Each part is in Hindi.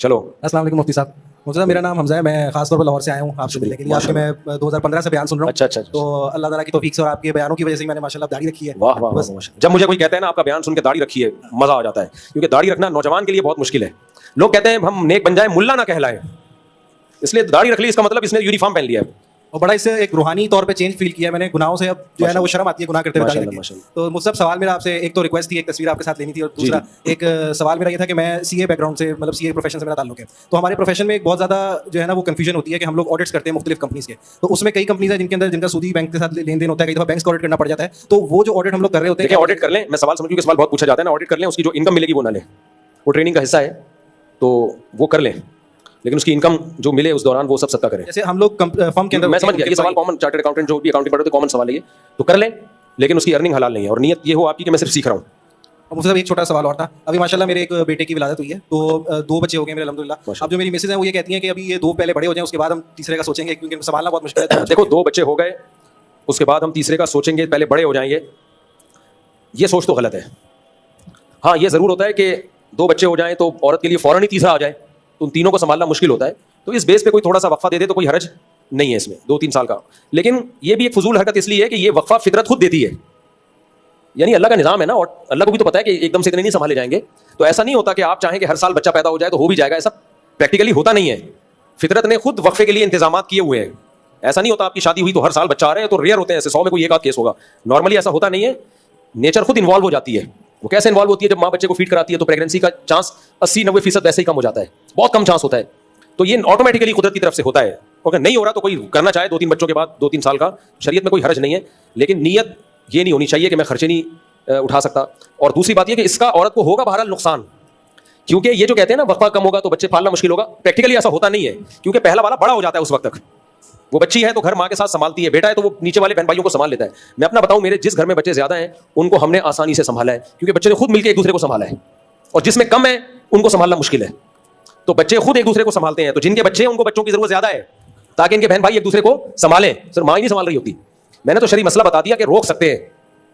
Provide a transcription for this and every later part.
चलो। अस्सलाम वालेकुम मुफ्ती साहब। मुफ्ती साहब मेरा नाम हमजा है, मैं खास तौर पर लाहौर से आया हूँ आपसे मिलने के लिए। आपके मैं 2015 से बयान सुन रहा हूँ। अच्छा। तो अल्लाह ताला की तौफीक से और आपके बयानों की वजह से ही मैंने माशाल्लाह दाढ़ी रखी है। वाह वाह बस वाह। जब मुझे कोई कहता है ना आपका बयान सुन के दाढ़ी रखी है, मजा आ जाता है, क्योंकि दाढ़ी रखना नौजवान के लिए बहुत मुश्किल है। लोग कहते हैं हम नेक बन जाए, मुल्ला ना कहलाए, इसलिए दाढ़ी रख ली, इसका मतलब इसने यूनिफॉर्म पहन लिया है। और बड़ा इससे एक रूहानी तौर पे चेंज फील किया है मैंने। गुनाहों से अब जो है ना वो शर्म आती है गुनाह करते हुए दाढ़ी माशाल्लाह, रख के। माशाल्लाह। तो मुझसे सवाल मेरा आपसे, एक तो रिक्वेस्ट थी, एक तस्वीर आपके साथ लेनी थी, और जी, दूसरा एक सवाल मेरा ये था कि मैं सीए बैकग्राउंड से, मतलब सीए प्रोफेशन से मेरा ताल्लुक है। तो हमारे प्रोफेशन में एक बहुत ज़्यादा जो है ना वो कन्फ्यूजन होती है कि हम लोग ऑडिट्स करते हैं मुख्तलिफ कंपनीज के। तो उसमें कई कंपनीज है जिनके अंदर जिनका सूदी बैंक के साथ लेन देन होता है, कई दफ़ा बैंक का ऑडिट करना पड़ जाता है। तो वो जो ऑडिट हम लोग कर रहे होते हैं, देखिए ऑडिट कर लें, मैं सवाल समझूं कि सवाल बहुत पूछा जाता है ना, ऑडिट कर लें, उसकी जो इनकम मिलेगी वो ना लें, वो ट्रेनिंग का हिस्सा है, तो वो कर लें, लेकिन उसकी इनकम जो मिले उस दौरान वो सब सत्ता करें। जैसे हम लोग फर्म के अंदर, मैं समझ गया, ये सवाल कॉमन, चार्टर्ड अकाउंटेंट जो भी अकाउंटिंग पढ़ते कॉमन सवाल है ये, तो कर लें, लेकिन उसकी अर्निंग हलाल नहीं है, और नियत ये हो आपकी कि मैं सिर्फ सीख रहा हूँ। और मुझसे एक छोटा सवाल और था। अभी माशाल्लाह मेरे एक बेटे की विलादत हुई है, तो 2 बच्चे हो गए मेरे अल्हम्दुलिल्लाह। अब जो मेरी मिसेज है वो ये कहती हैं कि अभी ये 2 पहले बड़े हो जाएं, उसके बाद हम तीसरे का सोचेंगे, क्योंकि संभालना बहुत मुश्किल है। देखो 2 बच्चे हो गए, उसके बाद हम तीसरे का सोचेंगे, पहले बड़े हो जाएंगे, ये सोच तो गलत है। हाँ ये जरूर होता है कि 2 बच्चे हो जाएं तो औरत के लिए फौरन ही तीसरा आ जाए, तो उन तीनों को संभालना मुश्किल होता है। तो इस बेस पे कोई थोड़ा सा वक्फा दे दे तो कोई हर्ज नहीं है इसमें, 2-3 साल का। लेकिन ये भी एक फजूल हरकत इसलिए है कि ये वक्फा फितरत खुद देती है, यानी अल्लाह का निज़ाम है ना, और अल्लाह को भी तो पता है कि एकदम से इतने नहीं संभाले जाएंगे। तो ऐसा नहीं होता कि आप चाहें कि हर साल बच्चा पैदा हो जाए तो हो भी जाएगा, ऐसा प्रैक्टिकली होता नहीं है। फितरत ने खुद वक्फे के लिए इंतजाम किए हुए हैं। ऐसा नहीं होता आपकी शादी हुई तो हर साल बच्चा आ रहे हैं, तो रेयर होते हैं ऐसे, 100 में कोई एक आध केस होगा। नॉर्मली ऐसा होता नहीं है, नेचर खुद इन्वॉल्व हो जाती है। वो कैसे इन्वॉल्व होती है? जब माँ बच्चे को फीड कराती है तो प्रेगनेंसी का चांस 80-90% वैसे ही कम हो जाता है, बहुत कम चांस होता है। तो ये ऑटोमेटिकली कुदरत की तरफ से होता है। अगर नहीं हो रहा तो कोई करना चाहे 2-3 बच्चों के बाद 2-3 साल का, शरीयत में कोई हर्ज नहीं है, लेकिन नीयत ये नहीं होनी चाहिए कि मैं खर्चे नहीं उठा सकता। और दूसरी बात यह कि इसका औरत को होगा बहरहाल नुकसान, क्योंकि ये जो कहते हैं ना वक्फा कम होगा तो बच्चे पालना मुश्किल होगा, प्रैक्टिकली ऐसा होता नहीं है, क्योंकि पहला वाला बड़ा हो जाता है उस वक्त तक। वो बच्ची है तो घर माँ के साथ संभालती है, बेटा है तो वो नीचे वाले बहन भाइयों को संभाल लेता है। मैं अपना बताऊं, मेरे जिस घर में बच्चे ज्यादा हैं उनको हमने आसानी से संभाला है, क्योंकि बच्चे ने खुद मिलकर एक दूसरे को संभाला है, और जिसमें कम है उनको संभालना मुश्किल है। तो बच्चे खुद एक दूसरे को संभालते हैं, तो जिनके बच्चे हैं उनको बच्चों की जरूरत ज्यादा है, ताकि इनके बहन भाई एक दूसरे को संभालें। सिर्फ माँ ही नहीं संभाल रही होती। मैंने तो शरीय मसला बता दिया कि रोक सकते हैं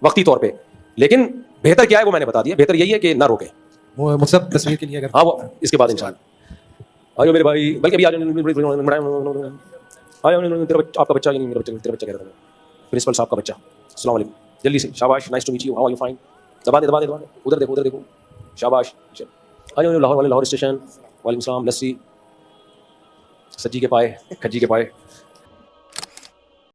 वक्ती तौर पर, लेकिन बेहतर क्या है वो मैंने बता दिया। बेहतर यही है कि ना रोके। वो मुझसे तस्वीर के लिए अगर, हाँ वो इसके बाद इंशाल्लाह आयो मेरे भाई, बल्कि अभी आपका बच्चा, मेरा बच्चा, तेरा बच्चा कह रहा था, प्रिंसिपल साहब का बच्चा। अस्सलाम वालेकुम, जल्दी से, शाबाश, nice to meet you, how are you, fine. दबा दे, उधर देखो, उधर देखो, शाबाश। आयो लाहौर वाले, लाहौर स्टेशन, वालेकुम सलाम, लस्सी, सज्जी के पाए, खज्जी के पाए।